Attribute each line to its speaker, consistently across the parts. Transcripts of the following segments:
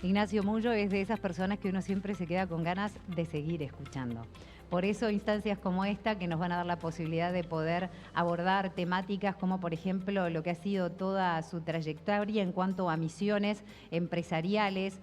Speaker 1: Ignacio Mullo es de esas personas que uno siempre se queda con ganas de seguir escuchando. Por eso instancias como esta que nos van a dar la posibilidad de poder abordar temáticas como por ejemplo lo que ha sido toda su trayectoria en cuanto a misiones empresariales,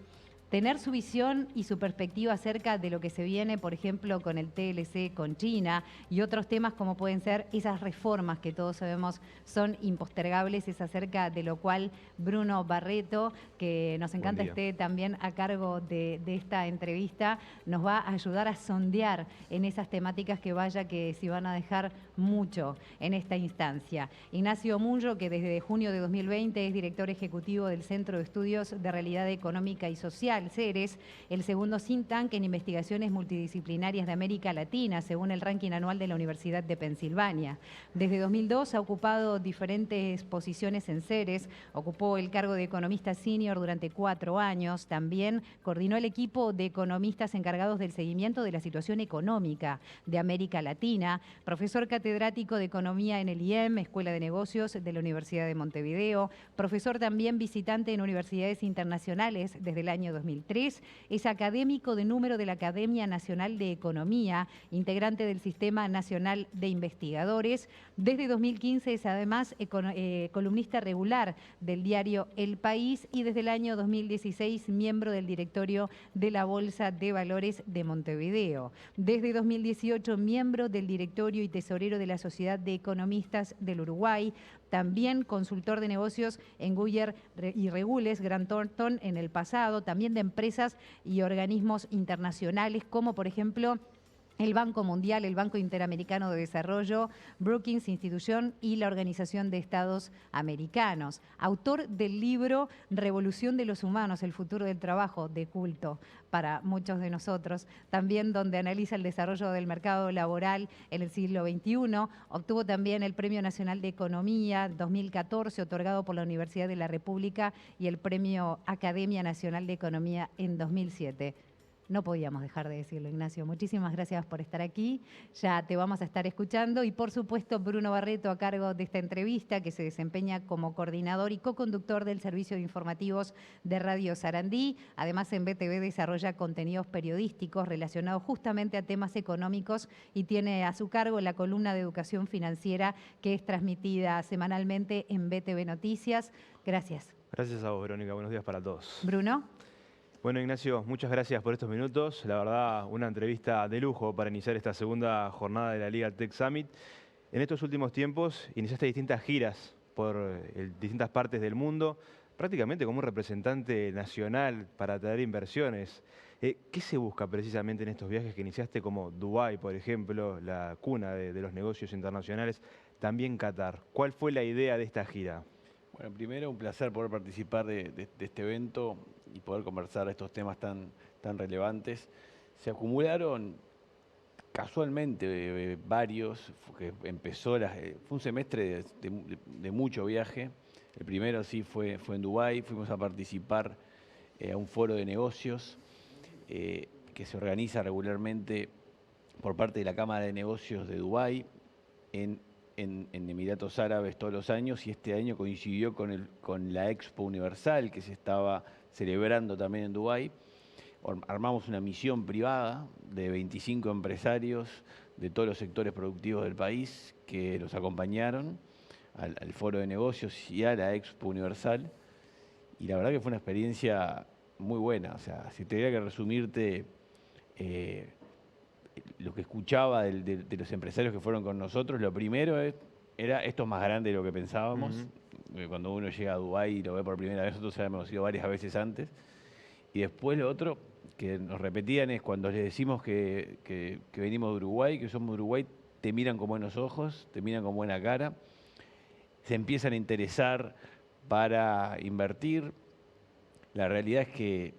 Speaker 1: tener su visión y su perspectiva acerca de lo que se viene, por ejemplo, con el TLC, con China y otros temas como pueden ser esas reformas que todos sabemos son impostergables, es acerca de lo cual Bruno Barreto, que nos encanta esté también a cargo de esta entrevista, nos va a ayudar a sondear en esas temáticas que vaya que si van a dejar mucho en esta instancia. Ignacio Mullo, que desde junio de 2020 es director ejecutivo del Centro de Estudios de Realidad Económica y Social, CERES, el segundo think tank en investigaciones multidisciplinarias de América Latina, según el ranking anual de la Universidad de Pensilvania. Desde 2002 ha ocupado diferentes posiciones en CERES, ocupó el cargo de economista senior durante 4 años, también coordinó el equipo de economistas encargados del seguimiento de la situación económica de América Latina, profesor catedrático de Economía en el IEM, Escuela de Negocios de la Universidad de Montevideo, profesor también visitante en universidades internacionales desde el año 2003, es académico de número de la Academia Nacional de Economía, integrante del Sistema Nacional de Investigadores. Desde 2015 es además columnista regular del diario El País y desde el año 2016 miembro del directorio de la Bolsa de Valores de Montevideo. Desde 2018 miembro del directorio y tesorero de la Sociedad de Economistas del Uruguay. También consultor de negocios en Guyer y Regules, Grant Thornton en el pasado, también de empresas y organismos internacionales como por ejemplo el Banco Mundial, el Banco Interamericano de Desarrollo, Brookings Institución y la Organización de Estados Americanos. Autor del libro Revolución de los Humanos, el futuro del trabajo, de culto para muchos de nosotros, también donde analiza el desarrollo del mercado laboral en el siglo XXI. Obtuvo también el Premio Nacional de Economía 2014, otorgado por la Universidad de la República, y el Premio Academia Nacional de Economía en 2007. No podíamos dejar de decirlo, Ignacio. Muchísimas gracias por estar aquí. Ya te vamos a estar escuchando. Y por supuesto, Bruno Barreto a cargo de esta entrevista, que se desempeña como coordinador y co-conductor del servicio de informativos de Radio Sarandí. Además, en BTV desarrolla contenidos periodísticos relacionados justamente a temas económicos y tiene a su cargo la columna de educación financiera que es transmitida semanalmente en BTV Noticias. Gracias.
Speaker 2: Gracias a vos, Verónica. Buenos días para todos.
Speaker 1: Bruno.
Speaker 2: Bueno, Ignacio, muchas gracias por estos minutos. La verdad, una entrevista de lujo para iniciar esta segunda jornada de la Liga Tech Summit. En estos últimos tiempos iniciaste distintas giras por distintas partes del mundo, prácticamente como un representante nacional para atraer inversiones. ¿Qué se busca precisamente en estos viajes que iniciaste como Dubái, por ejemplo, la cuna de los negocios internacionales, también Qatar? ¿Cuál fue la idea de esta gira?
Speaker 3: Bueno, primero un placer poder participar de este evento y poder conversar estos temas tan relevantes. Se acumularon casualmente varios, que empezó, fue un semestre de mucho viaje. El primero sí fue en Dubái, fuimos a participar a un foro de negocios que se organiza regularmente por parte de la Cámara de Negocios de Dubái en Emiratos Árabes todos los años, y este año coincidió con la Expo Universal que se estaba celebrando también en Dubái. Armamos una misión privada de 25 empresarios de todos los sectores productivos del país que nos acompañaron al foro de negocios y a la Expo Universal, y la verdad que fue una experiencia muy buena. O sea, si tuviera que resumirte lo que escuchaba de los empresarios que fueron con nosotros, lo primero era esto es más grande de lo que pensábamos. Cuando uno llega a Dubái y lo ve por primera vez, nosotros habíamos ido varias veces antes. Y después lo otro que nos repetían es cuando les decimos que venimos de Uruguay, que somos de Uruguay, te miran con buenos ojos, te miran con buena cara, se empiezan a interesar para invertir. La realidad es que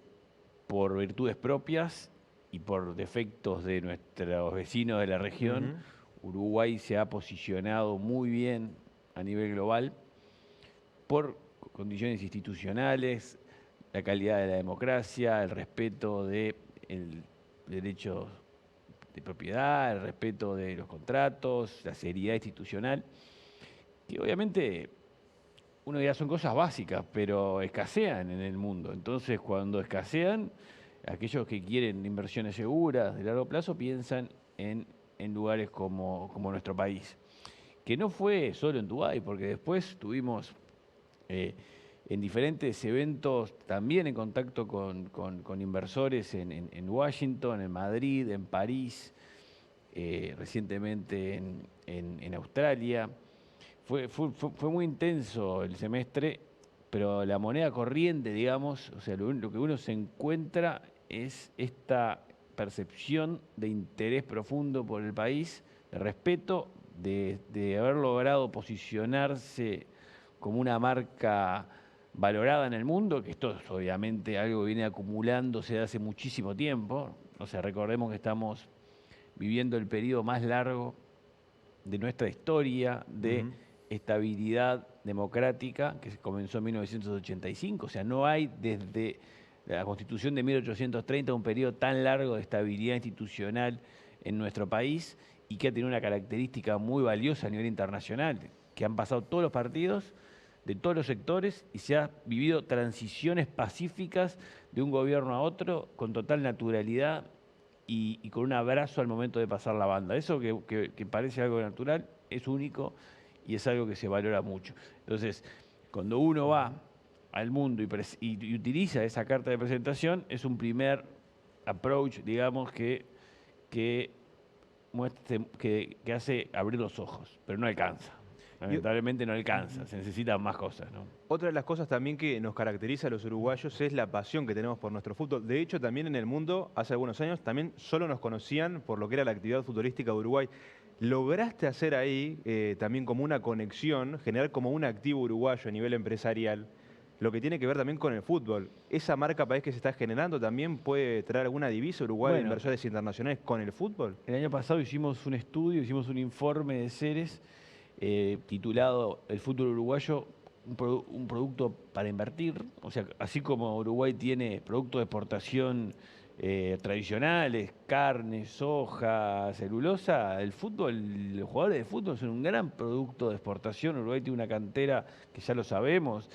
Speaker 3: por virtudes propias y por defectos de nuestros vecinos de la región, Uruguay se ha posicionado muy bien a nivel global por condiciones institucionales, la calidad de la democracia, el respeto del derecho de propiedad, el respeto de los contratos, la seriedad institucional, que obviamente uno dirá son cosas básicas, pero escasean en el mundo. Entonces, cuando escasean, aquellos que quieren inversiones seguras de largo plazo piensan en lugares como nuestro país. Que no fue solo en Dubái, porque después tuvimos en diferentes eventos también en contacto con inversores en Washington, en Madrid, en París, recientemente en Australia. Fue muy intenso el semestre, pero la moneda corriente, digamos, o sea, lo que uno se encuentra es esta percepción de interés profundo por el país, de respeto, de haber logrado posicionarse como una marca valorada en el mundo, que esto es obviamente algo que viene acumulándose de hace muchísimo tiempo. O sea, recordemos que estamos viviendo el periodo más largo de nuestra historia de estabilidad democrática, que comenzó en 1985. O sea, no hay desde la Constitución de 1830 un periodo tan largo de estabilidad institucional en nuestro país y que ha tenido una característica muy valiosa a nivel internacional, que han pasado todos los partidos de todos los sectores y se ha vivido transiciones pacíficas de un gobierno a otro con total naturalidad y con un abrazo al momento de pasar la banda. Eso que parece algo natural es único y es algo que se valora mucho. Entonces, cuando uno va al mundo y utiliza esa carta de presentación, es un primer approach, digamos, que hace abrir los ojos, pero no alcanza. Lamentablemente no alcanza, se necesitan más cosas, ¿no?
Speaker 2: Otra de las cosas también que nos caracteriza a los uruguayos es la pasión que tenemos por nuestro fútbol. De hecho, también en el mundo, hace algunos años, también solo nos conocían por lo que era la actividad futbolística de Uruguay. ¿Lograste hacer ahí también como una conexión, generar como un activo uruguayo a nivel empresarial, lo que tiene que ver también con el fútbol? ¿Esa marca país que se está generando también puede traer alguna divisa uruguaya de inversores internacionales con el fútbol?
Speaker 3: El año pasado hicimos un estudio, hicimos un informe de Ceres titulado El fútbol uruguayo, un producto para invertir. O sea, así como Uruguay tiene productos de exportación tradicionales, carne, soja, celulosa, el fútbol, los jugadores de fútbol son un gran producto de exportación. Uruguay tiene una cantera que ya lo sabemos,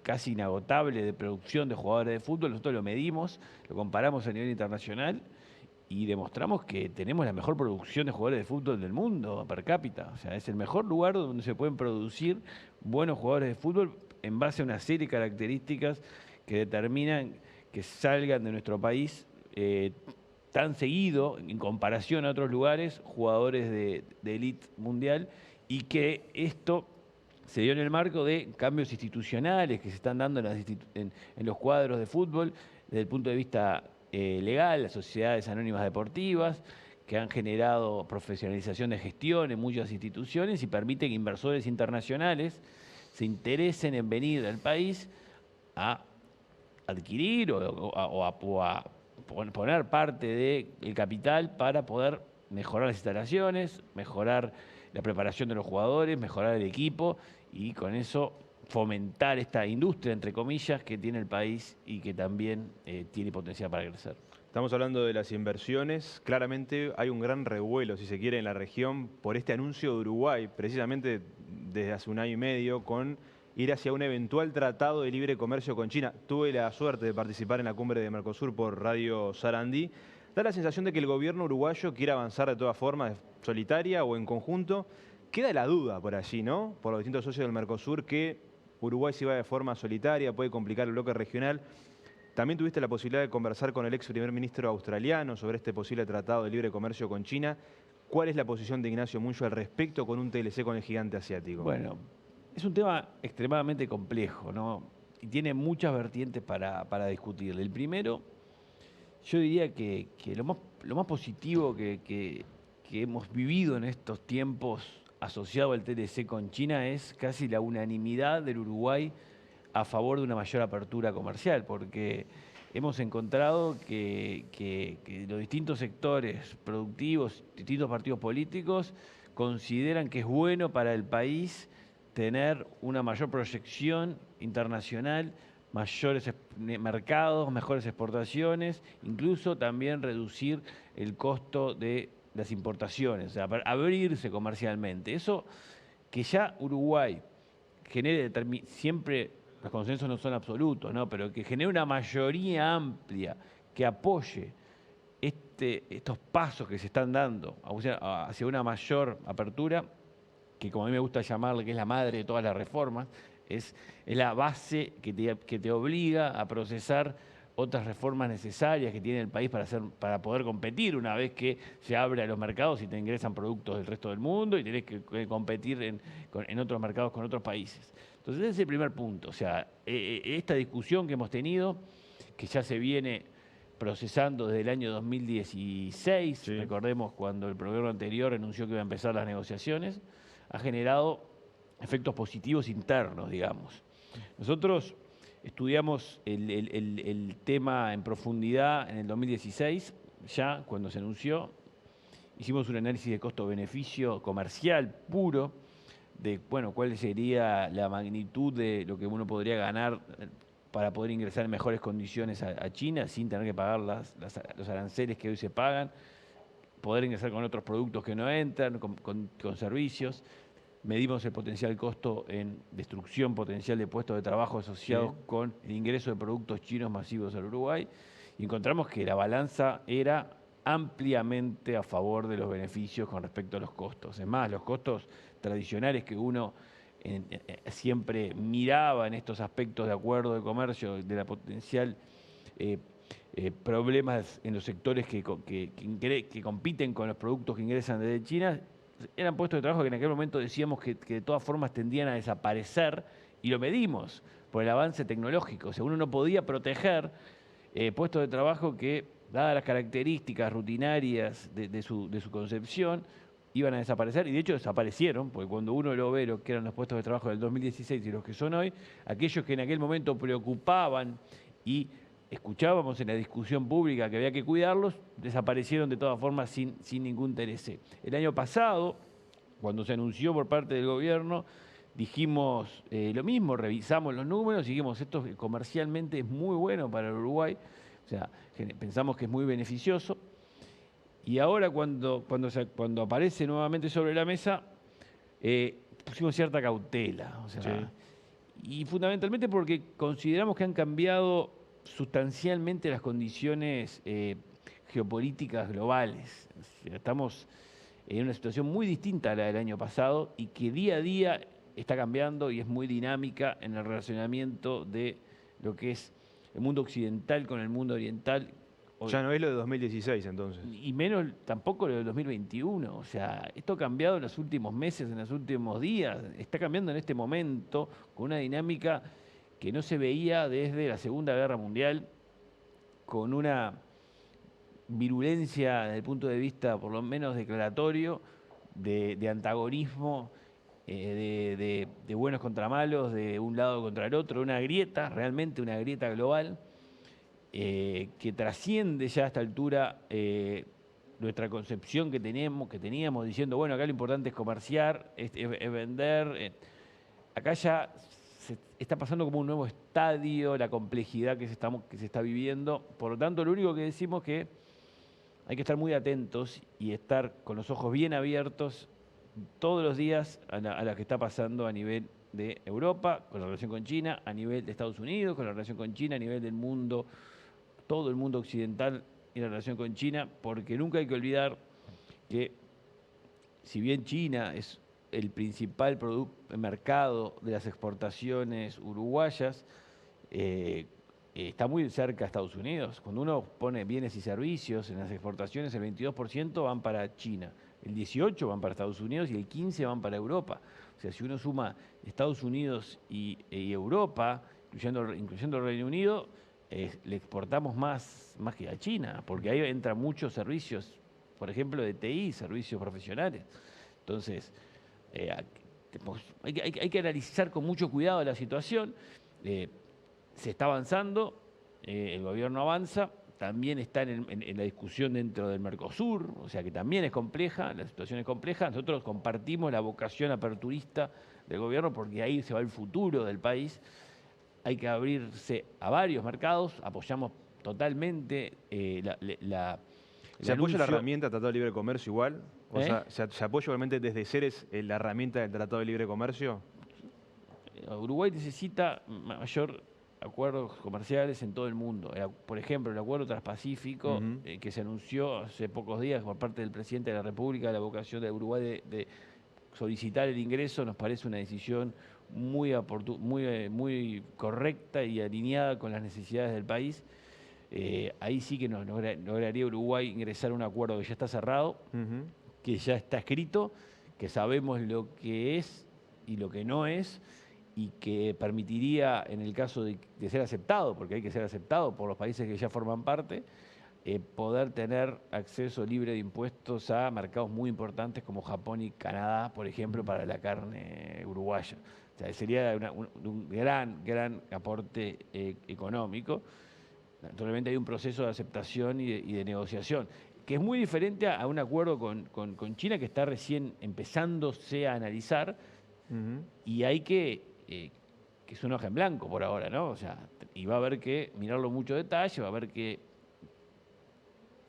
Speaker 3: casi inagotable de producción de jugadores de fútbol. Nosotros lo medimos, lo comparamos a nivel internacional y demostramos que tenemos la mejor producción de jugadores de fútbol del mundo per cápita. O sea, es el mejor lugar donde se pueden producir buenos jugadores de fútbol en base a una serie de características que determinan que salgan de nuestro país tan seguido, en comparación a otros lugares, jugadores de élite mundial, y que esto se dio en el marco de cambios institucionales que se están dando en los cuadros de fútbol desde el punto de vista legal, las sociedades anónimas deportivas, que han generado profesionalización de gestión en muchas instituciones y permiten que inversores internacionales se interesen en venir al país a adquirir o a poner parte del capital para poder mejorar las instalaciones, mejorar la preparación de los jugadores, mejorar el equipo y con eso fomentar esta industria, entre comillas, que tiene el país y que también tiene potencial para crecer.
Speaker 2: Estamos hablando de las inversiones. Claramente hay un gran revuelo, si se quiere, en la región por este anuncio de Uruguay, precisamente desde hace un año y medio, con ir hacia un eventual tratado de libre comercio con China. Tuve la suerte de participar en la cumbre de Mercosur por Radio Sarandí. Da la sensación de que el gobierno uruguayo quiere avanzar de todas formas, solitaria o en conjunto. Queda la duda por allí, ¿no? Por los distintos socios del Mercosur, que Uruguay si va de forma solitaria puede complicar el bloque regional. También tuviste la posibilidad de conversar con el ex primer ministro australiano sobre este posible tratado de libre comercio con China. ¿Cuál es la posición de Ignacio Munyo al respecto con un TLC con el gigante asiático?
Speaker 3: Bueno, es un tema extremadamente complejo, ¿no? Y tiene muchas vertientes para discutir. El primero, yo diría que lo más positivo que hemos vivido en estos tiempos asociado al TLC con China es casi la unanimidad del Uruguay a favor de una mayor apertura comercial, porque hemos encontrado que los distintos sectores productivos, distintos partidos políticos, consideran que es bueno para el país tener una mayor proyección internacional, mayores mercados, mejores exportaciones, incluso también reducir el costo de las importaciones, o sea, abrirse comercialmente. Eso que ya Uruguay genere siempre los consensos no son absolutos, ¿no? Pero que genere una mayoría amplia que apoye estos pasos que se están dando hacia una mayor apertura, que como a mí me gusta llamarle, que es la madre de todas las reformas, es la base que te obliga a procesar otras reformas necesarias que tiene el país para poder competir una vez que se abre a los mercados y te ingresan productos del resto del mundo y tenés que competir en otros mercados con otros países. Entonces ese es el primer punto. O sea, esta discusión que hemos tenido, que ya se viene procesando desde el año 2016, sí. Recordemos cuando el gobierno anterior anunció que iba a empezar las negociaciones, ha generado efectos positivos internos, digamos. Nosotros estudiamos el tema en profundidad en el 2016, ya cuando se anunció, hicimos un análisis de costo-beneficio comercial puro, de cuál sería la magnitud de lo que uno podría ganar para poder ingresar en mejores condiciones a China sin tener que pagar los aranceles que hoy se pagan, poder ingresar con otros productos que no entran, con servicios. Medimos el potencial costo en destrucción potencial de puestos de trabajo asociados con el ingreso de productos chinos masivos al Uruguay y encontramos que la balanza era ampliamente a favor de los beneficios con respecto a los costos. Es más, los costos tradicionales que uno siempre miraba en estos aspectos de acuerdo de comercio, de la potencial problemas en los sectores que compiten con los productos que ingresan desde China, eran puestos de trabajo que en aquel momento decíamos que de todas formas tendían a desaparecer y lo medimos por el avance tecnológico. O sea, uno no podía proteger puestos de trabajo que, dadas las características rutinarias de su concepción, iban a desaparecer y de hecho desaparecieron, porque cuando uno lo ve lo que eran los puestos de trabajo del 2016 y los que son hoy, aquellos que en aquel momento preocupaban y escuchábamos en la discusión pública que había que cuidarlos, desaparecieron de todas formas sin ningún TLC. El año pasado, cuando se anunció por parte del gobierno, dijimos lo mismo, revisamos los números y dijimos esto comercialmente es muy bueno para el Uruguay, o sea, pensamos que es muy beneficioso. Y ahora cuando aparece nuevamente sobre la mesa, pusimos cierta cautela. O sea, sí. Y fundamentalmente porque consideramos que han cambiado sustancialmente las condiciones geopolíticas globales. Estamos en una situación muy distinta a la del año pasado y que día a día está cambiando y es muy dinámica en el relacionamiento de lo que es el mundo occidental con el mundo oriental.
Speaker 2: Ya no es lo de 2016 entonces.
Speaker 3: Y menos tampoco lo de 2021. O sea, esto ha cambiado en los últimos meses, en los últimos días. Está cambiando en este momento con una dinámica que no se veía desde la Segunda Guerra Mundial, con una virulencia desde el punto de vista por lo menos declaratorio, de antagonismo, de buenos contra malos, de un lado contra el otro, una grieta, realmente una grieta global, que trasciende ya a esta altura nuestra concepción que teníamos diciendo, bueno, acá lo importante es comerciar, es vender. Acá ya se está pasando como un nuevo estadio, la complejidad que se está viviendo. Por lo tanto, lo único que decimos es que hay que estar muy atentos y estar con los ojos bien abiertos todos los días a lo que está pasando a nivel de Europa, con la relación con China, a nivel de Estados Unidos, con la relación con China, a nivel del mundo, todo el mundo occidental y la relación con China, porque nunca hay que olvidar que si bien China es el principal mercado de las exportaciones uruguayas, está muy cerca a Estados Unidos. Cuando uno pone bienes y servicios en las exportaciones, el 22% van para China, el 18% van para Estados Unidos y el 15% van para Europa. O sea, si uno suma Estados Unidos y Europa, incluyendo el Reino Unido, le exportamos más que a China, porque ahí entran muchos servicios, por ejemplo, de TI, servicios profesionales. Entonces, hay que analizar con mucho cuidado la situación. Se está avanzando, el gobierno avanza, también está en la discusión dentro del Mercosur, o sea que también es compleja, la situación es compleja. Nosotros compartimos la vocación aperturista del gobierno porque ahí se va el futuro del país. Hay que abrirse a varios mercados, apoyamos totalmente
Speaker 2: ¿Se apoya la herramienta del Tratado de Libre Comercio igual? O sea, ¿se apoya igualmente desde Ceres la herramienta del Tratado de Libre Comercio?
Speaker 3: Uruguay necesita mayor acuerdos comerciales en todo el mundo. Por ejemplo, el acuerdo transpacífico que se anunció hace pocos días por parte del presidente de la República, la vocación de Uruguay de solicitar el ingreso, nos parece una decisión muy correcta y alineada con las necesidades del país. Ahí sí que nos lograría Uruguay ingresar a un acuerdo que ya está cerrado, que ya está escrito, que sabemos lo que es y lo que no es, y que permitiría, en el caso de ser aceptado, porque hay que ser aceptado por los países que ya forman parte, poder tener acceso libre de impuestos a mercados muy importantes como Japón y Canadá, por ejemplo, para la carne uruguaya. O sea, sería un gran aporte económico. Naturalmente hay un proceso de aceptación y de negociación, que es muy diferente a un acuerdo con China que está recién empezándose a analizar, y hay que es una hoja en blanco por ahora, ¿no? O sea, y va a haber que mirarlo mucho detalle, va a haber que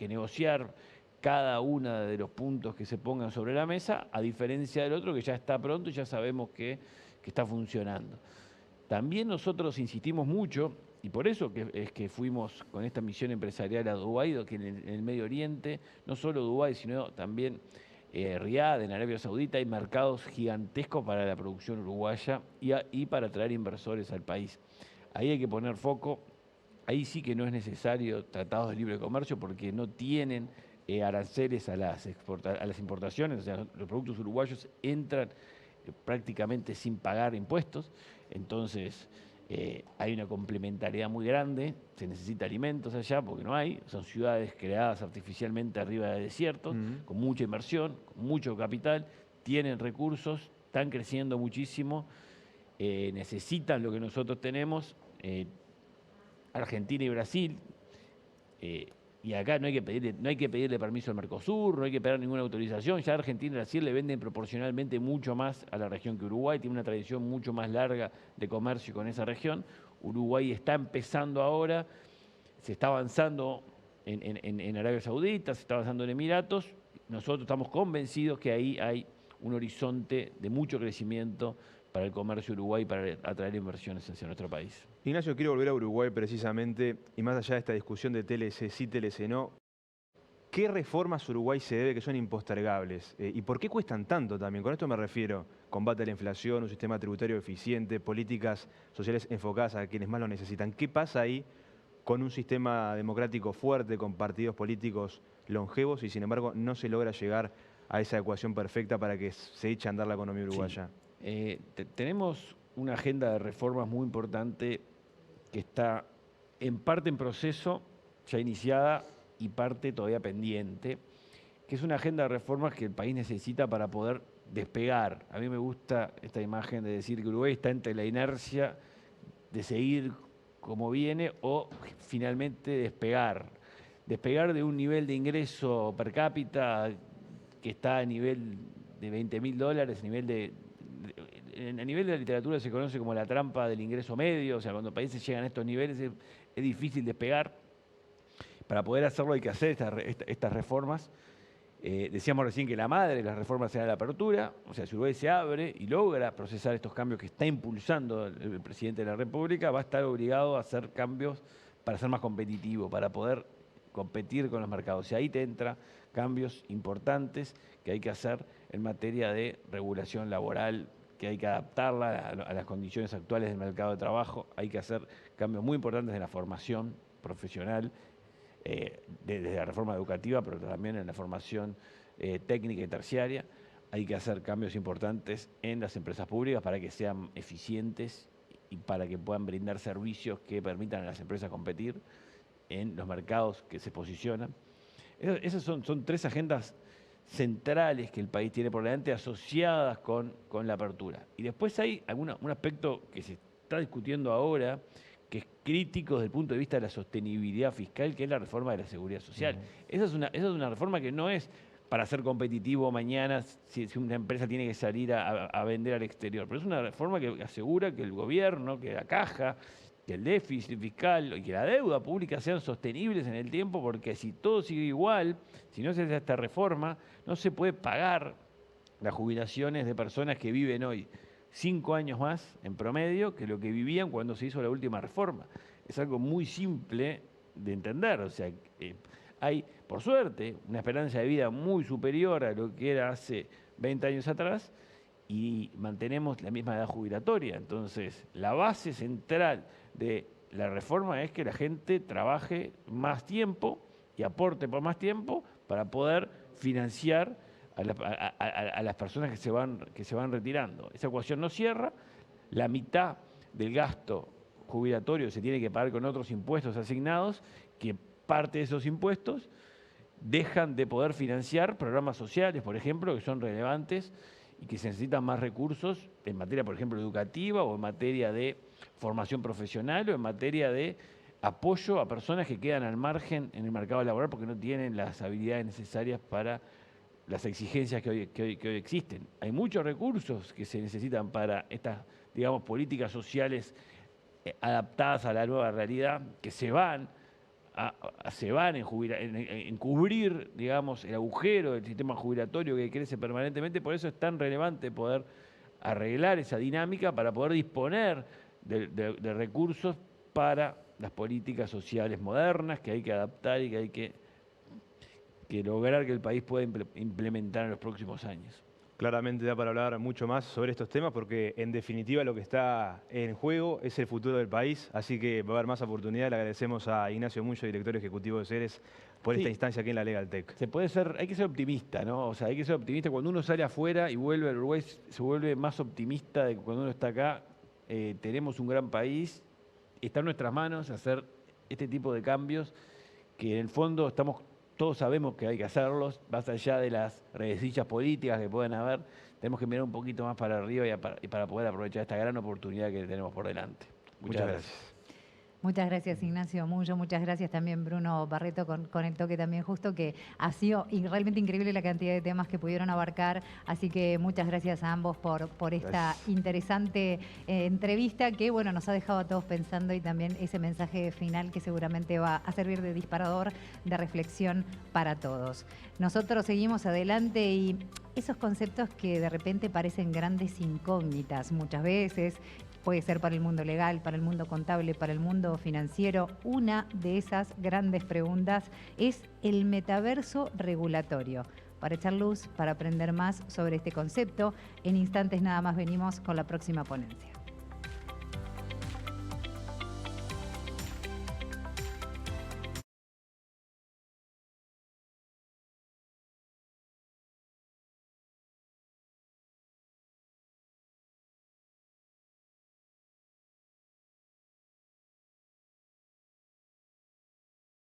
Speaker 3: negociar cada uno de los puntos que se pongan sobre la mesa, a diferencia del otro que ya está pronto y ya sabemos que está funcionando. También nosotros insistimos mucho, y por eso es que fuimos con esta misión empresarial a Dubái, que en el Medio Oriente, no solo Dubái, sino también Riad, en Arabia Saudita, hay mercados gigantescos para la producción uruguaya y para traer inversores al país. Ahí hay que poner foco, ahí sí que no es necesario tratados de libre comercio porque no tienen aranceles a las importaciones, o sea, los productos uruguayos entran prácticamente sin pagar impuestos, entonces hay una complementariedad muy grande, se necesita alimentos allá porque no hay, son ciudades creadas artificialmente arriba de desiertos, con mucha inversión, con mucho capital, tienen recursos, están creciendo muchísimo, necesitan lo que nosotros tenemos, Argentina y Brasil, y acá no hay que pedirle permiso al Mercosur, no hay que pedir ninguna autorización. Ya Argentina y Brasil le venden proporcionalmente mucho más a la región que Uruguay, tiene una tradición mucho más larga de comercio con esa región. Uruguay está empezando ahora, se está avanzando en Arabia Saudita, se está avanzando en Emiratos. Nosotros estamos convencidos que ahí hay un horizonte de mucho crecimiento para el comercio Uruguay, para atraer inversiones hacia nuestro país.
Speaker 2: Ignacio, quiero volver a Uruguay precisamente, y más allá de esta discusión de TLC sí, TLC no, ¿qué reformas Uruguay se debe que son impostergables? ¿Y por qué cuestan tanto también? Con esto me refiero, combate a la inflación, un sistema tributario eficiente, políticas sociales enfocadas a quienes más lo necesitan. ¿Qué pasa ahí con un sistema democrático fuerte, con partidos políticos longevos y sin embargo no se logra llegar a esa ecuación perfecta para que se eche a andar la economía uruguaya?
Speaker 3: Sí. Tenemos una agenda de reformas muy importante que está en parte en proceso, ya iniciada, y parte todavía pendiente, que es una agenda de reformas que el país necesita para poder despegar. A mí me gusta esta imagen de decir que Uruguay está entre la inercia de seguir como viene o finalmente despegar. Despegar de un nivel de ingreso per cápita que está a nivel de $20.000, a nivel de la literatura se conoce como la trampa del ingreso medio, o sea, cuando países llegan a estos niveles es difícil despegar. Para poder hacerlo hay que hacer estas reformas. Decíamos recién que la madre de las reformas será la apertura, o sea, si Uruguay se abre y logra procesar estos cambios que está impulsando el presidente de la República, va a estar obligado a hacer cambios para ser más competitivo, para poder competir con los mercados. Y ahí te entra cambios importantes que hay que hacer en materia de regulación laboral, que hay que adaptarla a las condiciones actuales del mercado de trabajo, hay que hacer cambios muy importantes en la formación profesional, desde la reforma educativa, pero también en la formación técnica y terciaria. Hay que hacer cambios importantes en las empresas públicas para que sean eficientes y para que puedan brindar servicios que permitan a las empresas competir en los mercados que se posicionan. Esas son tres agendas centrales que el país tiene por delante asociadas con la apertura. Y después hay un aspecto que se está discutiendo ahora, que es crítico desde el punto de vista de la sostenibilidad fiscal, que es la reforma de la seguridad social. Esa es una reforma que no es para ser competitivo mañana si una empresa tiene que salir a vender al exterior, pero es una reforma que asegura que el gobierno, que la caja, que el déficit fiscal y que la deuda pública sean sostenibles en el tiempo, porque si todo sigue igual, si no se hace esta reforma, no se puede pagar las jubilaciones de personas que viven hoy 5 años más en promedio que lo que vivían cuando se hizo la última reforma. Es algo muy simple de entender. O sea, hay, por suerte, una esperanza de vida muy superior a lo que era hace 20 años atrás y mantenemos la misma edad jubilatoria. Entonces, la base central de la reforma es que la gente trabaje más tiempo y aporte por más tiempo para poder financiar a las personas que se van retirando. Esa ecuación no cierra, la mitad del gasto jubilatorio se tiene que pagar con otros impuestos asignados, que parte de esos impuestos dejan de poder financiar programas sociales, por ejemplo, que son relevantes y que se necesitan más recursos en materia, por ejemplo, educativa o en materia de formación profesional o en materia de apoyo a personas que quedan al margen en el mercado laboral porque no tienen las habilidades necesarias para las exigencias que hoy existen. Hay muchos recursos que se necesitan para estas, digamos, políticas sociales adaptadas a la nueva realidad, que se van en cubrir, digamos, el agujero del sistema jubilatorio que crece permanentemente. Por eso es tan relevante poder arreglar esa dinámica para poder disponer de recursos para las políticas sociales modernas que hay que adaptar y que hay que lograr que el país pueda implementar en los próximos años.
Speaker 2: Claramente da para hablar mucho más sobre estos temas porque en definitiva lo que está en juego es el futuro del país, así que va a haber más oportunidades. Le agradecemos a Ignacio Munyo, director ejecutivo de Ceres, por esta instancia aquí en la Legaltech.
Speaker 3: Hay que ser optimista, ¿no? O sea, hay que ser optimista. Cuando uno sale afuera y vuelve al Uruguay, se vuelve más optimista de que cuando uno está acá. Tenemos un gran país, está en nuestras manos hacer este tipo de cambios que en el fondo todos sabemos que hay que hacerlos, más allá de las rencillas políticas que pueden haber, tenemos que mirar un poquito más para arriba y para poder aprovechar esta gran oportunidad que tenemos por delante.
Speaker 2: Muchas gracias.
Speaker 1: Muchas gracias, Ignacio Munyo. Muchas gracias también, Bruno Barreto, con el toque también justo, que ha sido realmente increíble la cantidad de temas que pudieron abarcar. Así que muchas gracias a ambos por esta interesante entrevista que, bueno, nos ha dejado a todos pensando y también ese mensaje final que seguramente va a servir de disparador de reflexión para todos. Nosotros seguimos adelante y esos conceptos que de repente parecen grandes incógnitas muchas veces, puede ser para el mundo legal, para el mundo contable, para el mundo financiero. Una de esas grandes preguntas es el metaverso regulatorio. Para echar luz, para aprender más sobre este concepto, en instantes nada más venimos con la próxima ponencia.